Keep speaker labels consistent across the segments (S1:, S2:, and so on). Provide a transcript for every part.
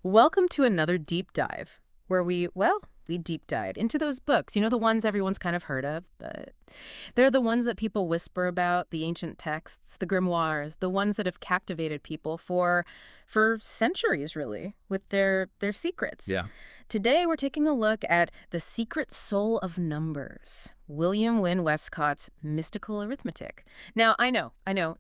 S1: Welcome to another deep dive where we deep dive into those books. You know, the ones everyone's kind of heard of, but they're the ones that people whisper about, the ancient texts, the grimoires, the ones that have captivated people for centuries, really, with their secrets.
S2: Yeah.
S1: Today, we're taking a look at The Secret Soul of Numbers, William Wynn Westcott's mystical arithmetic. Now, I know,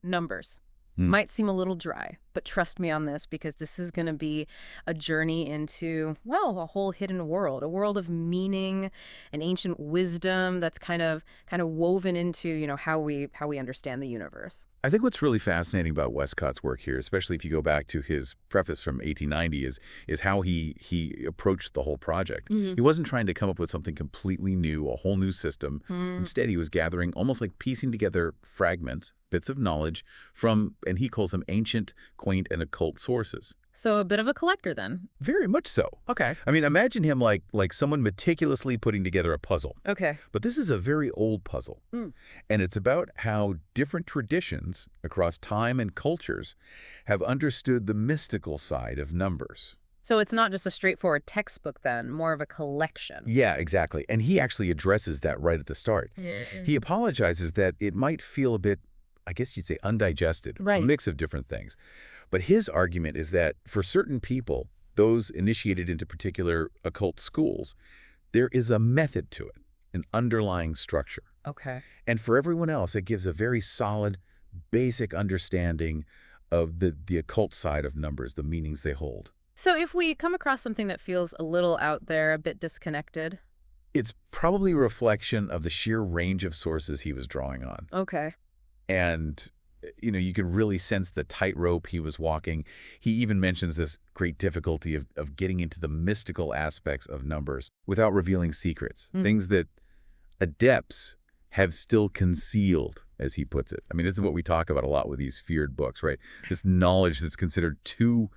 S1: numbers might seem a little dry, but trust me on this because this is going to be a journey into, well, a whole hidden world, a world of meaning and ancient wisdom that's kind of woven into, how we understand the universe.
S2: I think what's really fascinating about Westcott's work here, especially if you go back to his preface from 1890, is how he approached the whole project. He wasn't trying to come up with something completely new, a whole new system. Instead, he was gathering, almost like piecing together fragments, bits of knowledge from, and he calls them ancient, quaint, and occult sources.
S1: So a bit of a collector then.
S2: Very much so.
S1: Okay.
S2: I mean, imagine him like someone meticulously putting together a puzzle.
S1: Okay.
S2: But this is a very old puzzle. And it's about how different traditions across time and cultures have understood the mystical side of numbers.
S1: So it's not just a straightforward textbook then, more of a collection.
S2: Yeah, exactly. And he actually addresses that right at the start. He apologizes that it might feel a bit, I guess you'd say, undigested,
S1: Right.
S2: A mix of different things. But his argument is that for certain people, those initiated into particular occult schools, there is a method to it, an underlying structure.
S1: Okay.
S2: And for everyone else, it gives a very solid, basic understanding of the occult side of numbers, the meanings they hold.
S1: So if we come across something that feels a little out there, a bit disconnected.
S2: It's probably a reflection of the sheer range of sources he was drawing on.
S1: Okay.
S2: And you can really sense the tightrope he was walking. He even mentions this great difficulty of getting into the mystical aspects of numbers without revealing secrets, things that adepts have still concealed, as he puts it. I mean, this is what we talk about a lot with these feared books, right? This knowledge that's considered too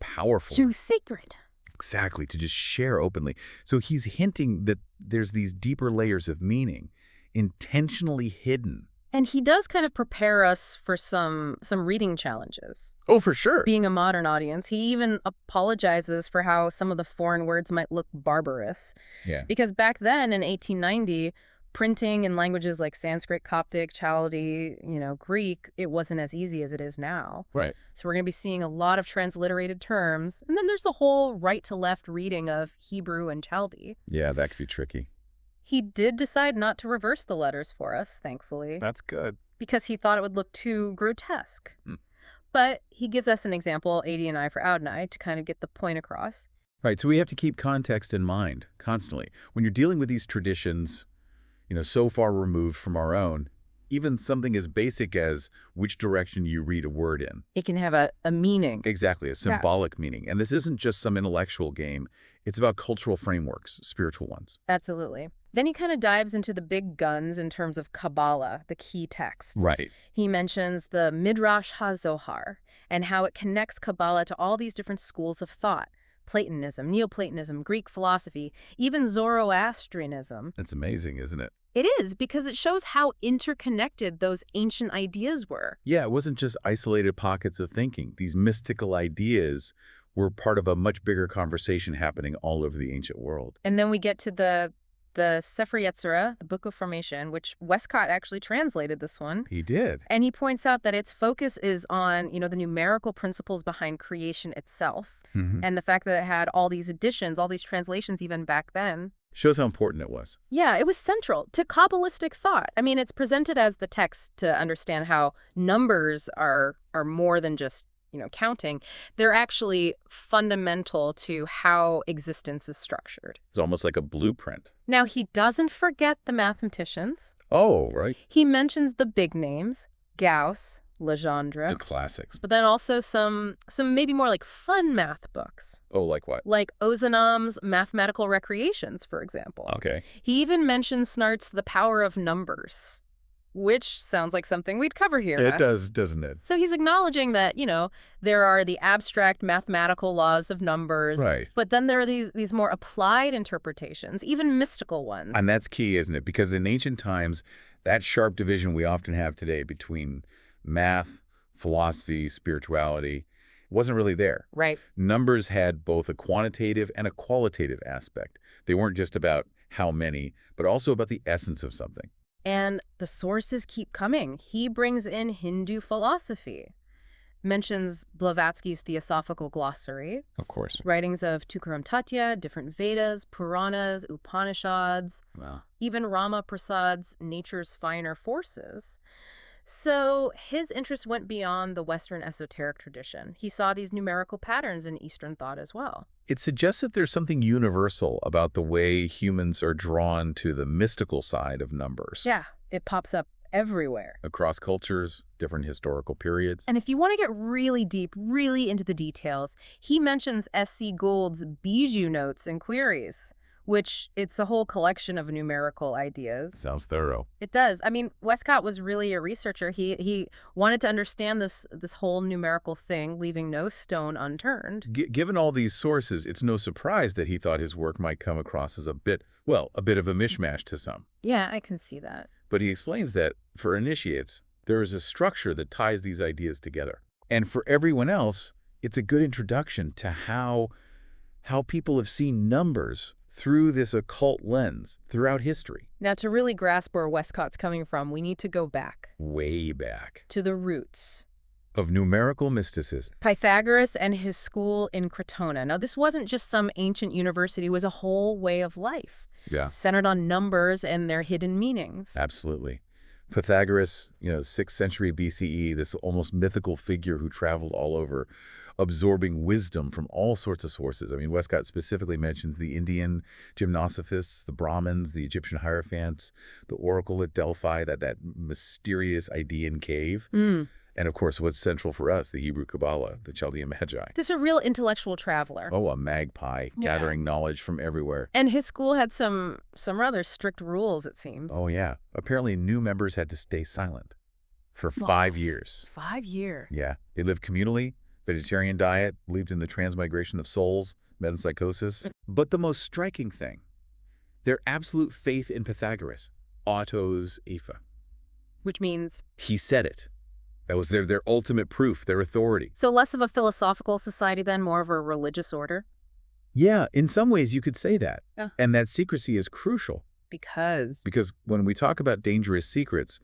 S2: powerful.
S1: Too sacred.
S2: Exactly, to just share openly. So he's hinting that there's these deeper layers of meaning, intentionally hidden.
S1: And he does kind of prepare us for some reading challenges.
S2: Oh, for sure.
S1: Being a modern audience, he even apologizes for how some of the foreign words might look barbarous.
S2: Yeah.
S1: Because back then in 1890, printing in languages like Sanskrit, Coptic, Chaldee, Greek, it wasn't as easy as it is now.
S2: Right.
S1: So we're going to be seeing a lot of transliterated terms. And then there's the whole right to left reading of Hebrew and Chaldee.
S2: Yeah, that could be tricky.
S1: He did decide not to reverse the letters for us, thankfully.
S2: That's good.
S1: Because he thought it would look too grotesque. But he gives us an example, AD and I for Audini, to kind of get the point across.
S2: Right, so we have to keep context in mind constantly. When you're dealing with these traditions, so far removed from our own, even something as basic as which direction you read a word in.
S1: It can have a meaning.
S2: Exactly, a symbolic meaning. And this isn't just some intellectual game. It's about cultural frameworks, spiritual ones.
S1: Absolutely. Then he kind of dives into the big guns in terms of Kabbalah, the key texts.
S2: Right.
S1: He mentions the Midrash HaZohar and how it connects Kabbalah to all these different schools of thought. Platonism, Neoplatonism, Greek philosophy, even Zoroastrianism.
S2: It's amazing, isn't it?
S1: It is, because it shows how interconnected those ancient ideas were.
S2: Yeah, it wasn't just isolated pockets of thinking. These mystical ideas were part of a much bigger conversation happening all over the ancient world.
S1: And then we get to the Sefer Yetzirah, the Book of Formation, which Westcott actually translated this one.
S2: He did.
S1: And he points out that its focus is on, the numerical principles behind creation itself. And the fact that it had all these additions, all these translations even back then.
S2: Shows how important it was.
S1: Yeah, it was central to Kabbalistic thought. I mean, it's presented as the text to understand how numbers are more than just, counting. They're actually fundamental to how existence is structured.
S2: It's almost like a blueprint.
S1: Now, he doesn't forget the mathematicians.
S2: Oh, right.
S1: He mentions the big names, Gauss, Legendre.
S2: The classics.
S1: But then also some maybe more like fun math books.
S2: Oh, like what?
S1: Like Ozanam's Mathematical Recreations, for example.
S2: Okay.
S1: He even mentions Snart's The Power of Numbers, which sounds like something we'd cover here.
S2: It does, doesn't it?
S1: So he's acknowledging that, there are the abstract mathematical laws of numbers.
S2: Right.
S1: But then there are these more applied interpretations, even mystical ones.
S2: And that's key, isn't it? Because in ancient times, that sharp division we often have today between math, philosophy, spirituality, wasn't really there.
S1: Right.
S2: Numbers had both a quantitative and a qualitative aspect. They weren't just about how many, but also about the essence of something.
S1: And the sources keep coming. He brings in Hindu philosophy, mentions Blavatsky's Theosophical Glossary,
S2: Of course.
S1: writings of Tukaram Tatya, different Vedas, Puranas, Upanishads,
S2: Wow.
S1: even Rama Prasad's Nature's Finer Forces. So his interest went beyond the Western esoteric tradition. He saw these numerical patterns in Eastern thought as well.
S2: It suggests that there's something universal about the way humans are drawn to the mystical side of numbers.
S1: Yeah, it pops up everywhere.
S2: Across cultures, different historical periods.
S1: And if you want to get really deep, really into the details, he mentions S.C. Gould's Bijou Notes and Queries, which it's a whole collection of numerical ideas.
S2: Sounds thorough.
S1: It does. I mean, Westcott was really a researcher. He wanted to understand this whole numerical thing, leaving no stone unturned.
S2: Given all these sources, it's no surprise that he thought his work might come across as a bit of a mishmash to some.
S1: Yeah, I can see that.
S2: But he explains that, for initiates, there is a structure that ties these ideas together. And for everyone else, it's a good introduction to how people have seen numbers through this occult lens throughout history.
S1: Now, to really grasp where Westcott's coming from, we need to go back.
S2: Way back.
S1: To the roots.
S2: Of numerical mysticism.
S1: Pythagoras and his school in Crotona. Now, this wasn't just some ancient university. It was a whole way of life.
S2: Yeah.
S1: Centered on numbers and their hidden meanings.
S2: Absolutely. Pythagoras, 6th century BCE, this almost mythical figure who traveled all over, absorbing wisdom from all sorts of sources. I mean, Westcott specifically mentions the Indian gymnosophists, the Brahmins, the Egyptian hierophants, the oracle at Delphi, that mysterious Idaean cave. And, of course, what's central for us, the Hebrew Kabbalah, the Chaldean Magi.
S1: This is a real intellectual traveler.
S2: Oh, a magpie, gathering knowledge from everywhere.
S1: And his school had some rather strict rules, it seems.
S2: Oh, yeah. Apparently, new members had to stay silent for 5 years.
S1: 5 years?
S2: Yeah. They lived communally, vegetarian diet, believed in the transmigration of souls, metempsychosis. But the most striking thing, their absolute faith in Pythagoras, autos epha.
S1: Which means?
S2: He said it. That was their ultimate proof, their authority.
S1: So less of a philosophical society then, more of a religious order?
S2: Yeah, in some ways you could say that.
S1: Yeah.
S2: And that secrecy is crucial.
S1: Because
S2: when we talk about dangerous secrets,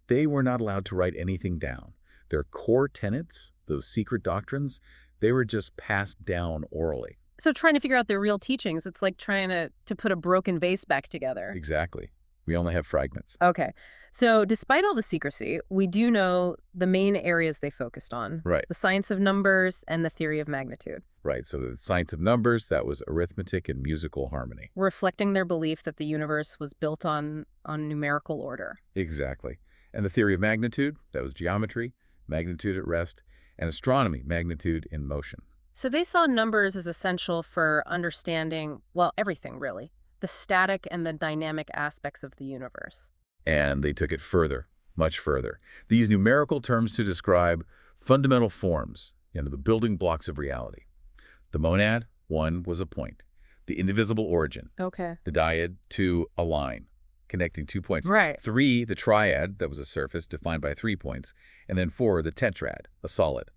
S2: they were not allowed to write anything down. Their core tenets, those secret doctrines, they were just passed down orally.
S1: So trying to figure out their real teachings, it's like trying to put a broken vase back together.
S2: Exactly. We only have fragments.
S1: Okay. So despite all the secrecy, we do know the main areas they focused on.
S2: Right.
S1: The science of numbers and the theory of magnitude.
S2: Right. So the science of numbers, that was arithmetic and musical harmony.
S1: Reflecting their belief that the universe was built on numerical order.
S2: Exactly. And the theory of magnitude, that was geometry, magnitude at rest, and astronomy, magnitude in motion.
S1: So they saw numbers as essential for understanding, well, everything really. The static and the dynamic aspects of the universe.
S2: And they took it further, much further. These numerical terms to describe fundamental forms, the building blocks of reality. The monad, 1, was a point. The indivisible origin.
S1: Okay.
S2: The dyad, 2, a line, connecting 2 points.
S1: Right.
S2: 3, the triad, that was a surface defined by 3 points. And then 4, the tetrad, a solid,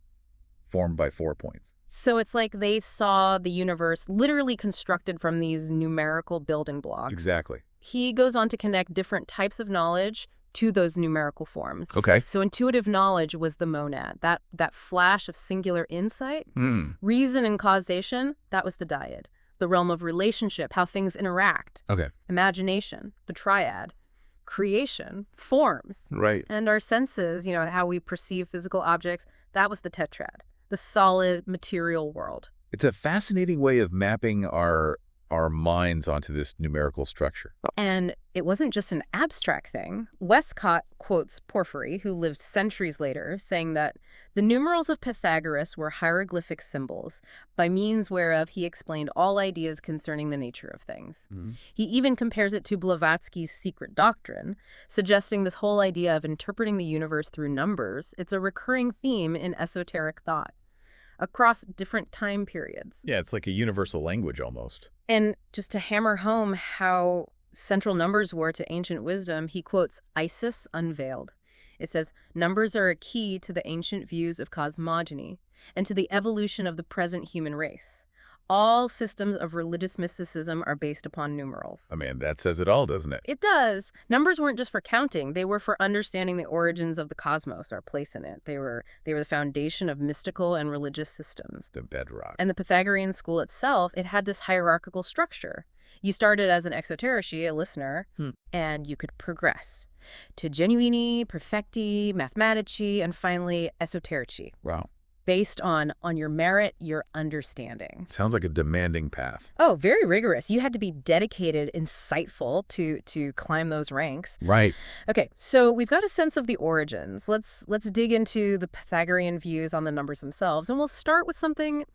S2: formed by 4 points.
S1: So it's like they saw the universe literally constructed from these numerical building blocks.
S2: Exactly.
S1: He goes on to connect different types of knowledge to those numerical forms.
S2: Okay.
S1: So intuitive knowledge was the monad, that flash of singular insight. Reason and causation, that was the dyad. The realm of relationship, how things interact.
S2: Okay.
S1: Imagination, the triad. Creation, forms.
S2: Right.
S1: And our senses, how we perceive physical objects, that was the tetrad. The solid material world.
S2: It's a fascinating way of mapping our minds onto this numerical structure.
S1: And it wasn't just an abstract thing. Westcott quotes Porphyry, who lived centuries later, saying that the numerals of Pythagoras were hieroglyphic symbols, by means whereof he explained all ideas concerning the nature of things. He even compares it to Blavatsky's secret doctrine, suggesting this whole idea of interpreting the universe through numbers. It's a recurring theme in esoteric thought across different time periods.
S2: Yeah, it's like a universal language almost.
S1: And just to hammer home how central numbers were to ancient wisdom, he quotes Isis Unveiled. It says, numbers are a key to the ancient views of cosmogony. and to the evolution of the present human race. All systems of religious mysticism are based upon numerals.
S2: I mean, that says it all, doesn't it?
S1: It does. Numbers weren't just for counting. They were for understanding the origins of the cosmos, our place in it. They were the foundation of mystical and religious systems.
S2: The bedrock.
S1: And the Pythagorean school itself, it had this hierarchical structure. You started as an exoterici, a listener, and you could progress to genuini, perfecti, mathematici, and finally esoterici.
S2: Wow.
S1: Based on your merit, your understanding.
S2: Sounds like a demanding path.
S1: Oh, very rigorous. You had to be dedicated, insightful to climb those ranks.
S2: Right.
S1: Okay, so we've got a sense of the origins. Let's dig into the Pythagorean views on the numbers themselves, and we'll start with something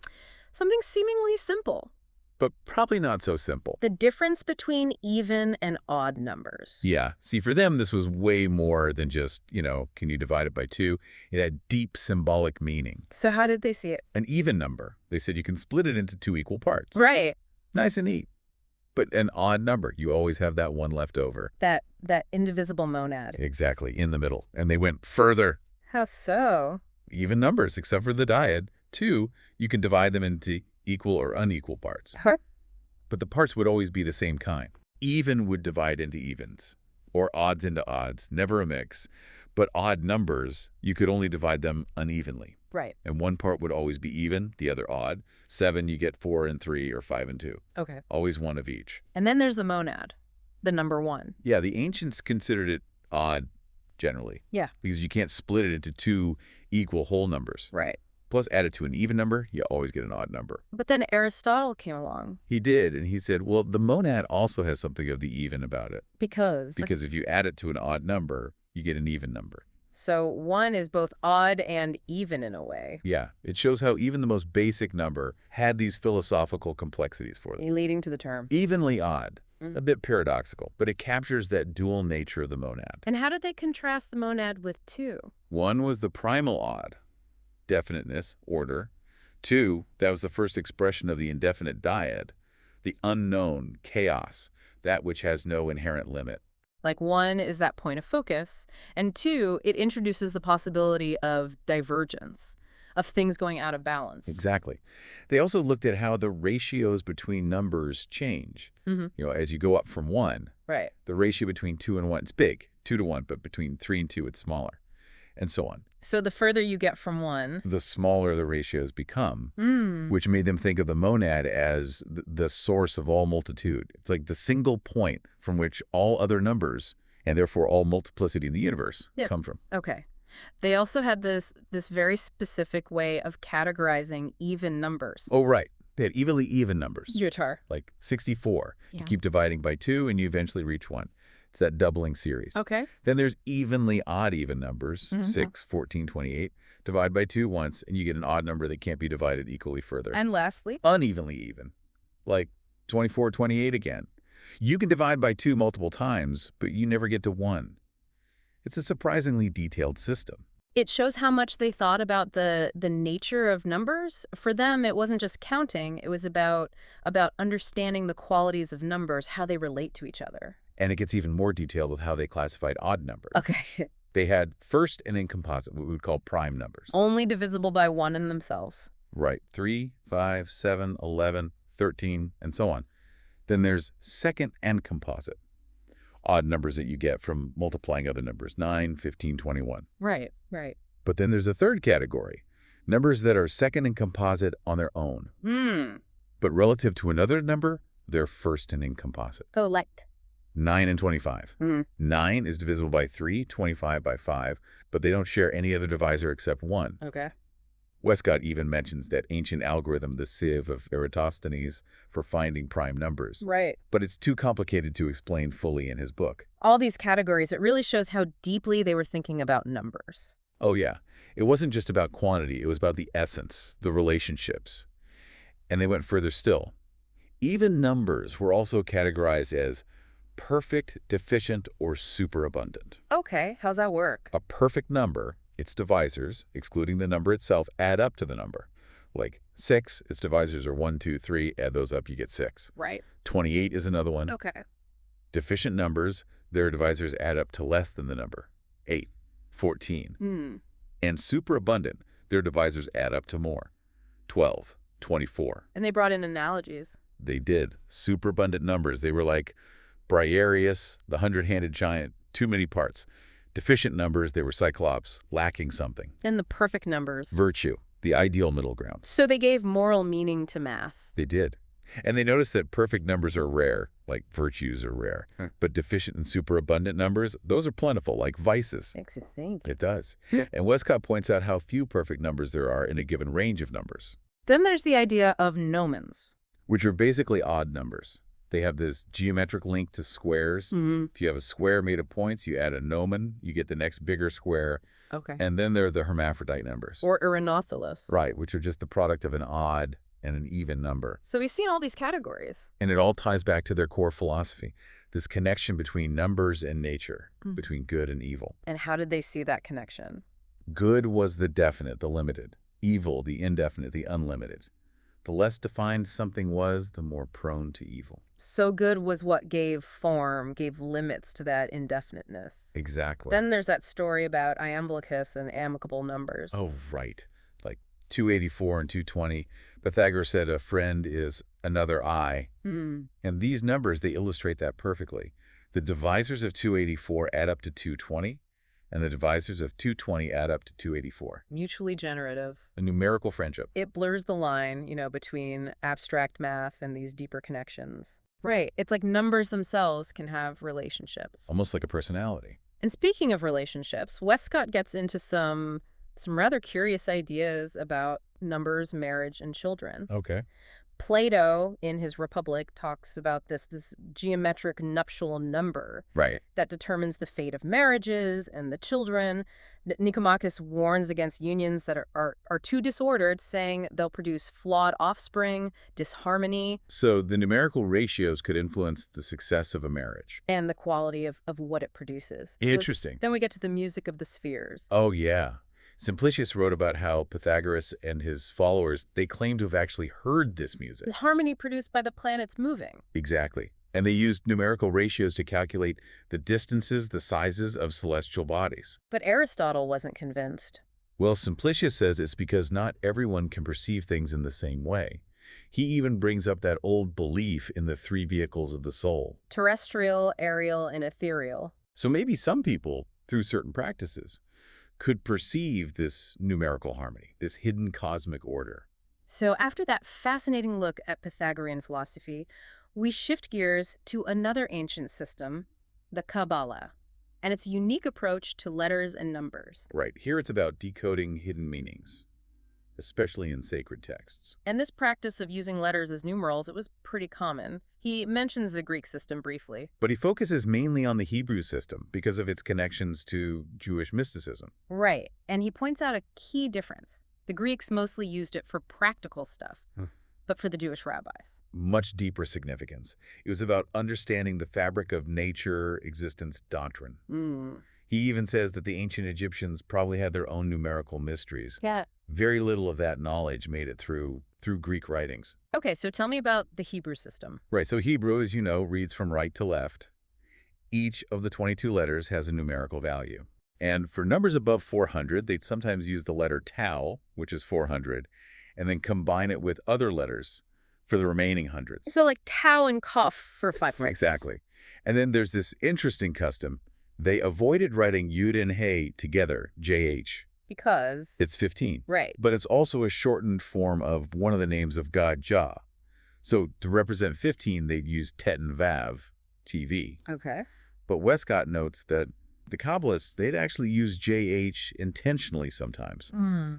S1: seemingly simple.
S2: But probably not so simple.
S1: The difference between even and odd numbers.
S2: Yeah. See, for them, this was way more than just, can you divide it by 2? It had deep symbolic meaning.
S1: So how did they see it?
S2: An even number. They said you can split it into 2 equal parts.
S1: Right.
S2: Nice and neat. But an odd number, you always have that one left over.
S1: That indivisible monad.
S2: Exactly, in the middle. And they went further.
S1: How so?
S2: Even numbers, except for the dyad. 2, you can divide them into equal or unequal parts.
S1: Huh?
S2: But the parts would always be the same kind. Even would divide into evens, or odds into odds, never a mix. But odd numbers, you could only divide them unevenly.
S1: Right.
S2: And one part would always be even, the other odd. 7, you get 4 and 3, or 5 and 2.
S1: Okay.
S2: Always one of each.
S1: And then there's the monad, the number 1.
S2: Yeah, the ancients considered it odd, generally.
S1: Yeah.
S2: Because you can't split it into 2 equal whole numbers.
S1: Right.
S2: Plus, add it to an even number, you always get an odd number.
S1: But then Aristotle came along.
S2: He did, and he said, well, the monad also has something of the even about it.
S1: Because
S2: If you add it to an odd number, you get an even number.
S1: So 1 is both odd and even in a way.
S2: Yeah, it shows how even the most basic number had these philosophical complexities for them.
S1: Leading to the term.
S2: Evenly odd, a bit paradoxical, but it captures that dual nature of the monad.
S1: And how did they contrast the monad with 2?
S2: 1 was the primal odd. Definiteness, order. 2, that was the first expression of the indefinite dyad, the unknown, chaos, that which has no inherent limit.
S1: Like 1 is that point of focus, and 2, it introduces the possibility of divergence, of things going out of balance.
S2: Exactly. They also looked at how the ratios between numbers change. As you go up from 1,
S1: Right.
S2: the ratio between 2 and 1 is big, 2 to 1, but between 3 and 2, it's smaller, and so on.
S1: So the further you get from 1,
S2: the smaller the ratios become, which made them think of the monad as the source of all multitude. It's like the single point from which all other numbers, and therefore all multiplicity in the universe, come from.
S1: Okay. They also had this very specific way of categorizing even numbers.
S2: Oh, right. They had evenly even numbers.
S1: Yutar.
S2: Like 64.
S1: Yeah.
S2: You keep dividing by 2 and you eventually reach 1. It's that doubling series.
S1: Okay.
S2: Then there's evenly odd even numbers, 6, 14, 28. Divide by 2 once, and you get an odd number that can't be divided equally further.
S1: And lastly?
S2: Unevenly even, like 24, 28 again. You can divide by 2 multiple times, but you never get to 1. It's a surprisingly detailed system.
S1: It shows how much they thought about the nature of numbers. For them, it wasn't just counting. It was about understanding the qualities of numbers, how they relate to each other.
S2: And it gets even more detailed with how they classified odd numbers.
S1: Okay.
S2: They had first and in composite, what we would call prime numbers.
S1: Only divisible by 1 in themselves.
S2: Right. 3, 5, 7, 11, 13, and so on. Then there's second and composite. Odd numbers that you get from multiplying other numbers, 9, 15, 21.
S1: Right, right.
S2: But then there's a third category, numbers that are second and composite on their own. But relative to another number, they're first and in composite.
S1: Oh, like?
S2: 9 and 25. 9 is divisible by 3, 25 by 5, but they don't share any other divisor except 1.
S1: Okay.
S2: Westcott even mentions that ancient algorithm, the sieve of Eratosthenes, for finding prime numbers.
S1: Right.
S2: But it's too complicated to explain fully in his book.
S1: All these categories, it really shows how deeply they were thinking about numbers.
S2: Oh, yeah. It wasn't just about quantity. It was about the essence, the relationships. And they went further still. Even numbers were also categorized as perfect, deficient, or superabundant.
S1: Okay, how's that work?
S2: A perfect number, its divisors, excluding the number itself, add up to the number. Like 6, its divisors are 1, 2, 3, add those up, you get 6.
S1: Right.
S2: 28 is another one.
S1: Okay.
S2: Deficient numbers, their divisors add up to less than the number. 8, 14. And superabundant, Their divisors add up to more. 12, 24.
S1: And they brought in analogies.
S2: They did. Superabundant numbers. They were like Briareus, the 100-handed giant, too many parts. Deficient numbers, they were Cyclops, lacking something.
S1: And the perfect numbers.
S2: Virtue, the ideal middle ground.
S1: So they gave moral meaning to math.
S2: They did. And they noticed that perfect numbers are rare, like virtues are rare. But deficient and superabundant numbers, those are plentiful, like vices.
S1: Makes you think.
S2: It does. And Westcott points out how few perfect numbers there are in a given range of numbers.
S1: Then there's the idea of nomens,
S2: which are basically odd numbers. They have this geometric link to squares. If you have a square made of points, you add a nomen, you get the next bigger square.
S1: Okay.
S2: And then there are the hermaphrodite numbers.
S1: Or Eranothalus.
S2: Right, which are just the product of an odd and an even number.
S1: So we've seen all these categories.
S2: And it all ties back to their core philosophy, this connection between numbers and nature, between good and evil.
S1: And how did they see that connection?
S2: Good was the definite, the limited. Evil, the indefinite, the unlimited. The less defined something was, the more prone to evil.
S1: So good was what gave form, gave limits to that indefiniteness.
S2: Exactly.
S1: Then there's that story about iamblichus and amicable numbers.
S2: Oh, right. Like 284 and 220. Pythagoras said a friend is another I. And these numbers, they illustrate that perfectly. The divisors of 284 add up to 220. And the divisors of 220 add up to 284.
S1: Mutually generative.
S2: A numerical friendship.
S1: It blurs the line, between abstract math and these deeper connections. Right. It's like numbers themselves can have relationships.
S2: Almost like a personality.
S1: And speaking of relationships, Westcott gets into some rather curious ideas about numbers, marriage, and children.
S2: Okay.
S1: Plato, in his Republic, talks about this geometric nuptial number that determines the fate of marriages and the children. Nicomachus warns against unions that are too disordered, saying they'll produce flawed offspring, disharmony.
S2: So the numerical ratios could influence the success of a marriage.
S1: And the quality of what it produces.
S2: Interesting.
S1: So then we get to the music of the spheres.
S2: Oh, yeah. Simplicius wrote about how Pythagoras and his followers, they claim to have actually heard this music.
S1: The harmony produced by the planets moving.
S2: Exactly. And they used numerical ratios to calculate the distances, the sizes of celestial bodies.
S1: But Aristotle wasn't convinced.
S2: Well, Simplicius says it's because not everyone can perceive things in the same way. He even brings up that old belief in the three vehicles of the soul.
S1: Terrestrial, aerial, and ethereal.
S2: So maybe some people, through certain practices, could perceive this numerical harmony, this hidden cosmic order.
S1: So after that fascinating look at Pythagorean philosophy, we shift gears to another ancient system, the Kabbalah, and its unique approach to letters and numbers.
S2: Right. Here it's about decoding hidden meanings, especially in sacred texts.
S1: And this practice of using letters as numerals, it was pretty common. He mentions the Greek system briefly.
S2: But he focuses mainly on the Hebrew system because of its connections to Jewish mysticism.
S1: Right. And he points out a key difference. The Greeks mostly used it for practical stuff, but for the Jewish rabbis.
S2: Much deeper significance. It was about understanding the fabric of nature, existence, doctrine. He even says that the ancient Egyptians probably had their own numerical mysteries.
S1: Yeah.
S2: Very little of that knowledge made it through Greek writings.
S1: Okay, so tell me about the Hebrew system.
S2: Right, so Hebrew, as you know, reads from right to left. Each of the 22 letters has a numerical value. And for numbers above 400, they'd sometimes use the letter tau, which is 400, and then combine it with other letters for the remaining hundreds.
S1: So like tau and kaf for 5 points.
S2: Exactly. And then there's this interesting custom. They avoided writing yud and hey together, JH.
S1: Because?
S2: It's 15.
S1: Right.
S2: But it's also a shortened form of one of the names of God, Jah. So to represent 15, they'd use tet and vav, TV.
S1: Okay.
S2: But Westcott notes that the Kabbalists, they'd actually use JH intentionally sometimes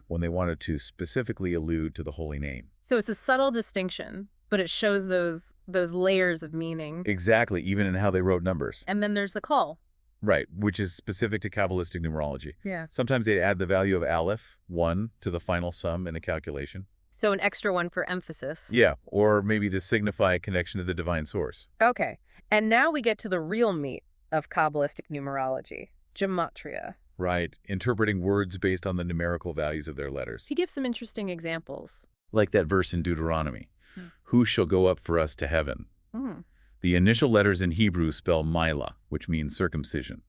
S2: when they wanted to specifically allude to the holy name.
S1: So it's a subtle distinction, but it shows those layers of meaning.
S2: Exactly, even in how they wrote numbers.
S1: And then there's the call.
S2: Right, which is specific to Kabbalistic numerology.
S1: Yeah.
S2: Sometimes they'd add the value of aleph, 1, to the final sum in a calculation.
S1: So an extra one for emphasis.
S2: Yeah, or maybe to signify a connection to the divine source.
S1: Okay. And now we get to the real meat of Kabbalistic numerology, gematria.
S2: Right, interpreting words based on the numerical values of their letters.
S1: He gives some interesting examples.
S2: Like that verse in Deuteronomy, who shall go up for us to heaven?
S1: Mm.
S2: The initial letters in Hebrew spell Mila, which means circumcision,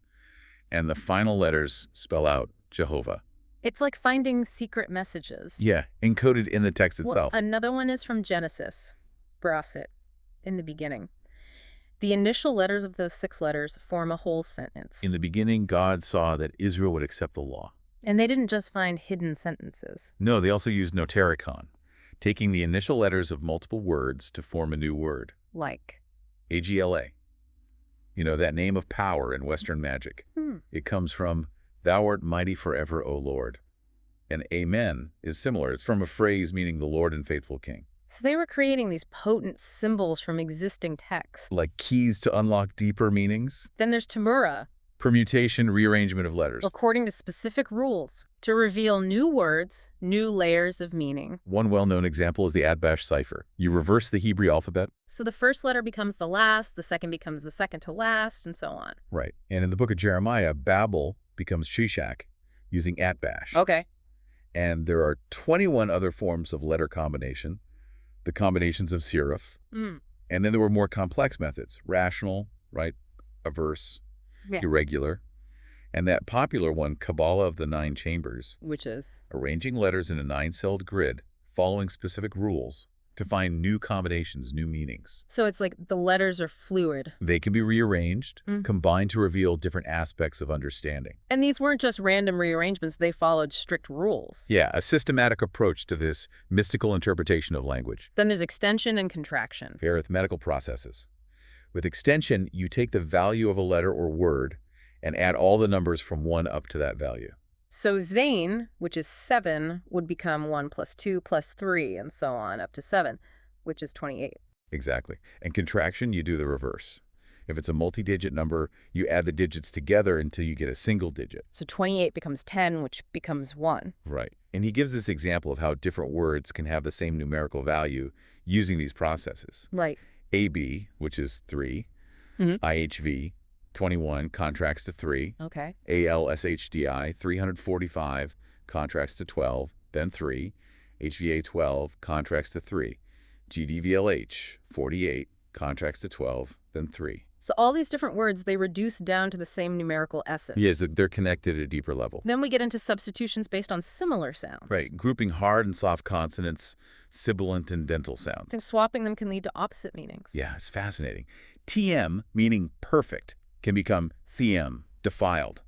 S2: and the final letters spell out Jehovah.
S1: It's like finding secret messages.
S2: Yeah, encoded in the text
S1: Well,
S2: itself.
S1: another one is from Genesis, Brasit, in the beginning. The initial letters of those 6 letters form a whole sentence.
S2: In the beginning, God saw that Israel would accept the law.
S1: And they didn't just find hidden sentences.
S2: No, they also used notaricon, taking the initial letters of multiple words to form a new word.
S1: Like?
S2: AGLA. You know, that name of power in Western magic. It comes from, "Thou art mighty forever, O Lord." And Amen is similar. It's from a phrase meaning the Lord and faithful King.
S1: So they were creating these potent symbols from existing texts.
S2: Like keys to unlock deeper meanings.
S1: Then there's Tamura,
S2: Permutation, rearrangement of letters.
S1: according to specific rules, to reveal new words, new layers of meaning.
S2: One well-known example is the Atbash cipher. You reverse the Hebrew alphabet.
S1: So the first letter becomes the last, the second becomes the second to last, and so on.
S2: Right. And in the book of Jeremiah, Babel becomes Shishak using Atbash.
S1: Okay.
S2: And there are 21 other forms of letter combination, the combinations of serif. And then there were more complex methods, rational, right, averse, irregular. And that popular one, Kabbalah of the 9 chambers,
S1: Which is?
S2: arranging letters in a 9-celled grid, following specific rules to find new combinations, new meanings.
S1: So it's like the letters are fluid.
S2: They can be rearranged, combined to reveal different aspects of understanding.
S1: And these weren't just random rearrangements, they followed strict rules.
S2: Yeah, a systematic approach to this mystical interpretation of language.
S1: Then there's extension and contraction.
S2: Arithmetical processes. With extension, you take the value of a letter or word and add all the numbers from 1 up to that value.
S1: So Zain, which is 7, would become 1 plus 2 plus 3, and so on, up to 7, which is 28.
S2: Exactly. And contraction, you do the reverse. If it's a multi-digit number, you add the digits together until you get a single digit.
S1: So 28 becomes 10, which becomes 1.
S2: Right. And he gives this example of how different words can have the same numerical value using these processes.
S1: Right.
S2: AB, which is 3, IHV, 21, contracts to 3.
S1: Okay.
S2: ALSHDI, 345, contracts to 12, then 3. HVA 12, contracts to 3. GDVLH, 48, contracts to 12, then 3.
S1: So all these different words, they reduce down to the same numerical essence.
S2: Yes, they're connected at a deeper level.
S1: Then we get into substitutions based on similar sounds.
S2: Right, grouping hard and soft consonants, sibilant and dental sounds.
S1: So swapping them can lead to opposite meanings.
S2: Yeah, it's fascinating. TM, meaning perfect, can become thiem, defiled.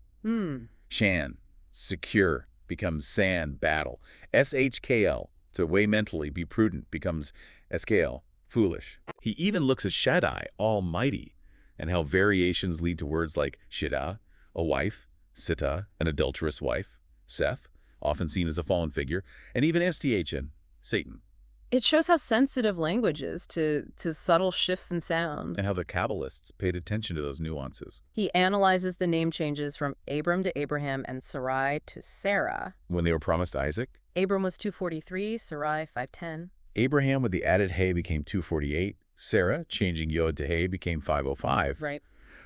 S2: Shan, secure, becomes san, battle. SHKL, to weigh mentally, be prudent, becomes SKL, foolish. He even looks at Shaddai, almighty, and how variations lead to words like Shida, a wife, Sita, an adulterous wife, Seth, often seen as a fallen figure, and even STHN, Satan.
S1: It shows how sensitive language is to subtle shifts in sound.
S2: And how the Kabbalists paid attention to those nuances.
S1: He analyzes the name changes from Abram to Abraham and Sarai to Sarah.
S2: When they were promised Isaac,
S1: Abram was 243, Sarai 510.
S2: Abraham with the added Hey became 248. Sarah, changing Yod to Hey, became 505.
S1: Right.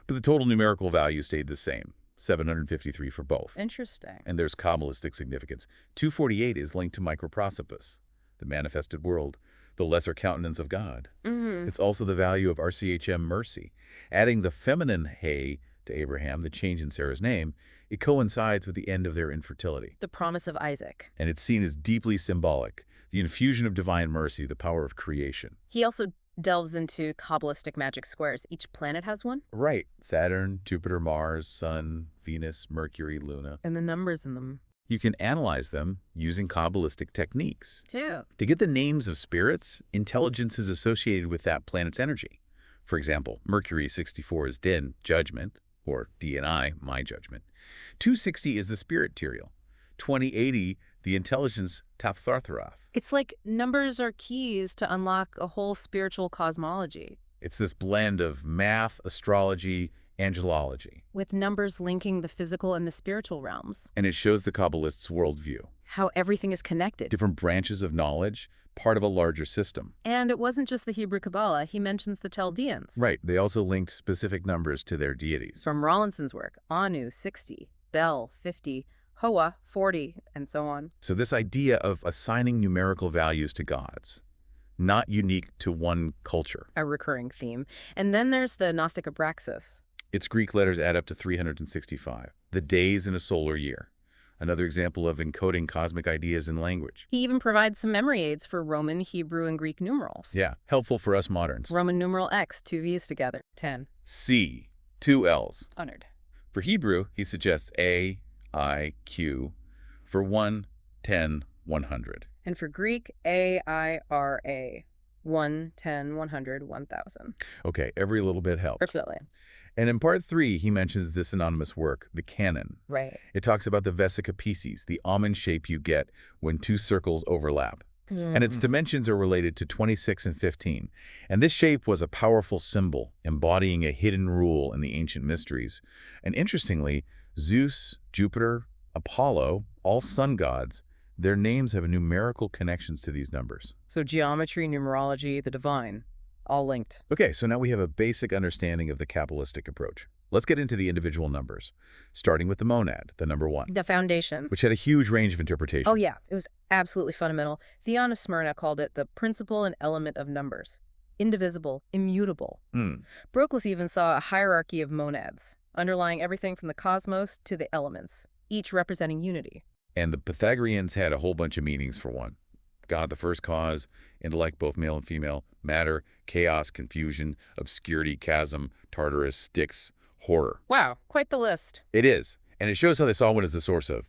S2: But the total numerical value stayed the same, 753 for both.
S1: Interesting.
S2: And there's Kabbalistic significance. 248 is linked to microprosopis, the manifested world, the lesser countenance of God. It's also the value of RCHM mercy. Adding the feminine Hey to Abraham, the change in Sarah's name, it coincides with the end of their infertility.
S1: The promise of Isaac.
S2: And it's seen as deeply symbolic, the infusion of divine mercy, the power of creation.
S1: He also delves into Kabbalistic magic squares. Each planet has one?
S2: Right. Saturn, Jupiter, Mars, Sun, Venus, Mercury, Luna.
S1: And the numbers in them.
S2: You can analyze them using Kabbalistic techniques.
S1: Too.
S2: To get the names of spirits, intelligence is associated with that planet's energy. For example, Mercury 64 is Din, judgment, or DNI, my judgment. 260 is the spirit material. 2080, the intelligence Tapthartharath.
S1: It's like numbers are keys to unlock a whole spiritual cosmology.
S2: It's this blend of math, astrology, angelology.
S1: With numbers linking the physical and the spiritual realms.
S2: And it shows the Kabbalists' worldview.
S1: How everything is connected.
S2: Different branches of knowledge, part of a larger system.
S1: And it wasn't just the Hebrew Kabbalah. He mentions the Chaldeans.
S2: Right. They also linked specific numbers to their deities.
S1: From Rawlinson's work, Anu, 60, Bel, 50, Hoa, 40, and so on.
S2: So this idea of assigning numerical values to gods, not unique to one culture.
S1: A recurring theme. And then there's the Gnostic Abraxas.
S2: Its Greek letters add up to 365, the days in a solar year. Another example of encoding cosmic ideas in language.
S1: He even provides some memory aids for Roman, Hebrew, and Greek numerals.
S2: Yeah, helpful for us moderns.
S1: Roman numeral X, 2 V's together, 10.
S2: C, 2 L's.
S1: Honored.
S2: For Hebrew, he suggests A, I, Q for 1, 10, 100.
S1: And for Greek, A-I-R-A, 1, 10, 100, 1,000.
S2: Okay, every little bit helps.
S1: Perfectly.
S2: And in part 3, he mentions this anonymous work, the canon.
S1: Right.
S2: It talks about the vesica piscis, the almond shape you get when two circles overlap. And its dimensions are related to 26 and 15. And this shape was a powerful symbol embodying a hidden rule in the ancient mysteries. And interestingly, Zeus, Jupiter, Apollo, all sun gods, their names have numerical connections to these numbers.
S1: So geometry, numerology, the divine, all linked.
S2: Okay, so now we have a basic understanding of the Kabbalistic approach. Let's get into the individual numbers, starting with the monad, the number 1.
S1: The foundation.
S2: Which had a huge range of interpretation.
S1: Oh yeah, it was absolutely fundamental. Theon of Smyrna called it the principle and element of numbers. Indivisible, immutable. Proclus even saw a hierarchy of monads, underlying everything from the cosmos to the elements, each representing unity.
S2: And the Pythagoreans had a whole bunch of meanings for one. God, the first cause, intellect, both male and female, matter, chaos, confusion, obscurity, chasm, Tartarus, Styx, horror.
S1: Wow, quite the list.
S2: It is. And it shows how they saw one as the source of